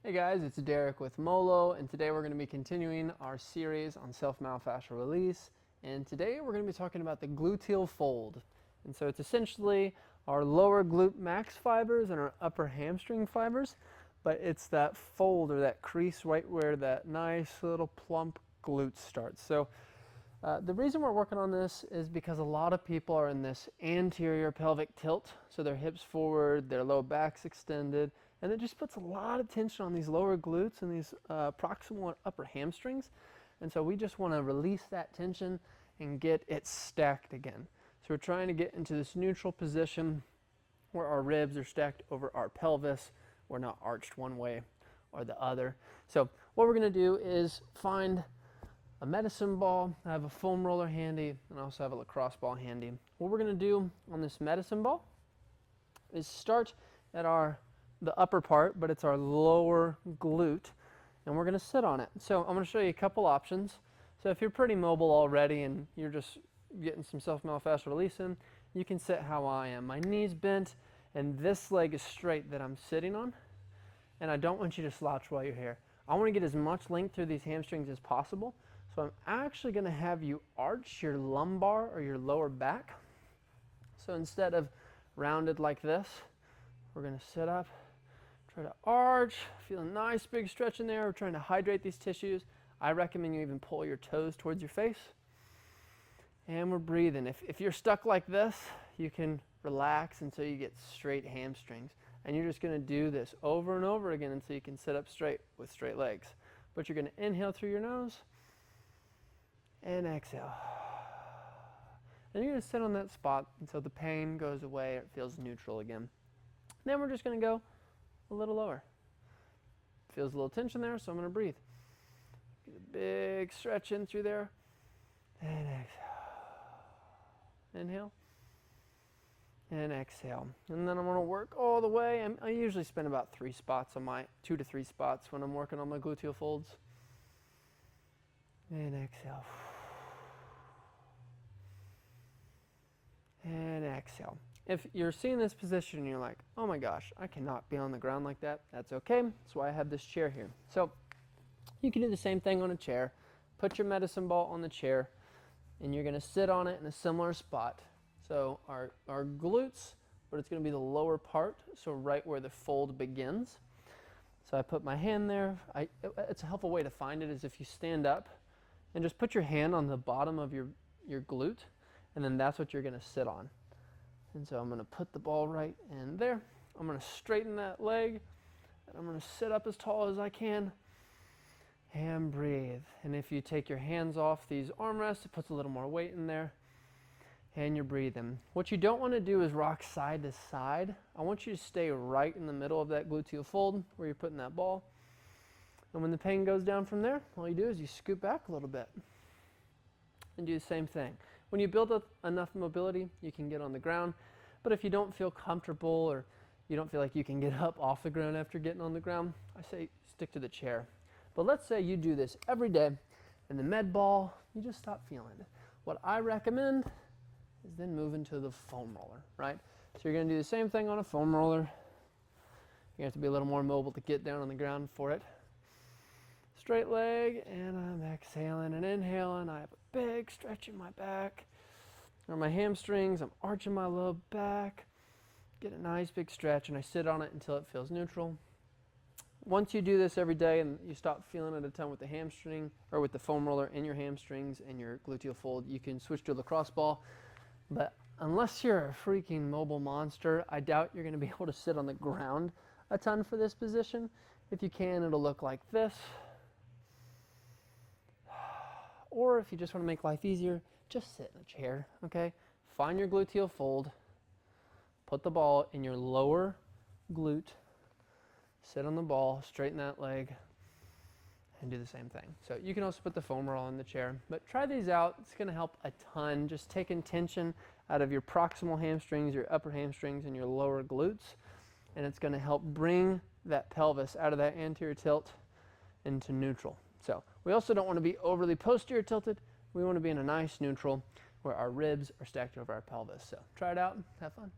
Hey guys, it's Derek with Molo, and today we're going to be continuing our series on self-myofascial release. And today we're going to be talking about the gluteal fold. And so it's essentially our lower glute max fibers and our upper hamstring fibers, but it's that fold or that crease right where that nice little plump glute starts. So the reason we're working on this is because a lot of people are in this anterior pelvic tilt, so their hips forward, their low back's extended, and it just puts a lot of tension on these lower glutes and these proximal and upper hamstrings. And so we just want to release that tension and get it stacked again. So we're trying to get into this neutral position where our ribs are stacked over our pelvis. We're not arched one way or the other. So what we're going to do is find a medicine ball. I have a foam roller handy, and I also have a lacrosse ball handy. What we're going to do on this medicine ball is start at the upper part, but it's our lower glute, and we're going to sit on it. So I'm going to show you a couple options. So if you're pretty mobile already and you're just getting some self-myofascial release in, you can sit how I am. My knee's bent and this leg is straight that I'm sitting on, and I don't want you to slouch while you're here. I want to get as much length through these hamstrings as possible. So I'm actually going to have you arch your lumbar or your lower back. So instead of rounded like this, we're going to sit up, try to arch, feel a nice big stretch in there. We're trying to hydrate these tissues. I recommend you even pull your toes towards your face. And we're breathing. If you're stuck like this, you can relax until you get straight hamstrings. And you're just going to do this over and over again until you can sit up straight with straight legs. But you're going to inhale through your nose and exhale. And you're going to sit on that spot until the pain goes away or it feels neutral again. Then we're just going to go a little lower. Feels a little tension there, so I'm going to breathe. Get a big stretch in through there. And exhale. Inhale. And exhale. And then I'm going to work all the way. I usually spend about 2 to 3 spots when I'm working on my gluteal folds. And exhale. And exhale. If you're seeing this position and you're like, oh my gosh, I cannot be on the ground like that, that's okay. That's why I have this chair here. So you can do the same thing on a chair. Put your medicine ball on the chair and you're going to sit on it in a similar spot. So our glutes, but it's going to be the lower part, so right where the fold begins. So I put my hand there. It's a helpful way to find it is if you stand up and just put your hand on the bottom of your glute, and then that's what you're going to sit on. And so I'm going to put the ball right in there. I'm going to straighten that leg, and I'm going to sit up as tall as I can and breathe. And if you take your hands off these armrests, it puts a little more weight in there, and you're breathing. What you don't want to do is rock side to side. I want you to stay right in the middle of that gluteal fold where you're putting that ball. And when the pain goes down from there, all you do is you scoot back a little bit and do the same thing. When you build up enough mobility, you can get on the ground. But if you don't feel comfortable or you don't feel like you can get up off the ground after getting on the ground, I say stick to the chair. But let's say you do this every day and the med ball, you just stop feeling it. What I recommend is then move into the foam roller, right? So you're going to do the same thing on a foam roller. You have to be a little more mobile to get down on the ground for it. Straight leg, and I'm exhaling and inhaling. I have a big stretch in my back or my hamstrings. I'm arching my low back. Get a nice big stretch, and I sit on it until it feels neutral. Once you do this every day and you stop feeling it a ton with the hamstring or with the foam roller in your hamstrings and your gluteal fold, you can switch to a lacrosse ball. But unless you're a freaking mobile monster, I doubt you're going to be able to sit on the ground a ton for this position. If you can, it'll look like this. Or if you just want to make life easier, just sit in a chair, okay? Find your gluteal fold, put the ball in your lower glute, sit on the ball, straighten that leg, and do the same thing. So you can also put the foam roll in the chair, but try these out. It's going to help a ton, just taking tension out of your proximal hamstrings, your upper hamstrings, and your lower glutes, and it's going to help bring that pelvis out of that anterior tilt into neutral. So we also don't want to be overly posterior tilted. We want to be in a nice neutral where our ribs are stacked over our pelvis. So try it out, have fun.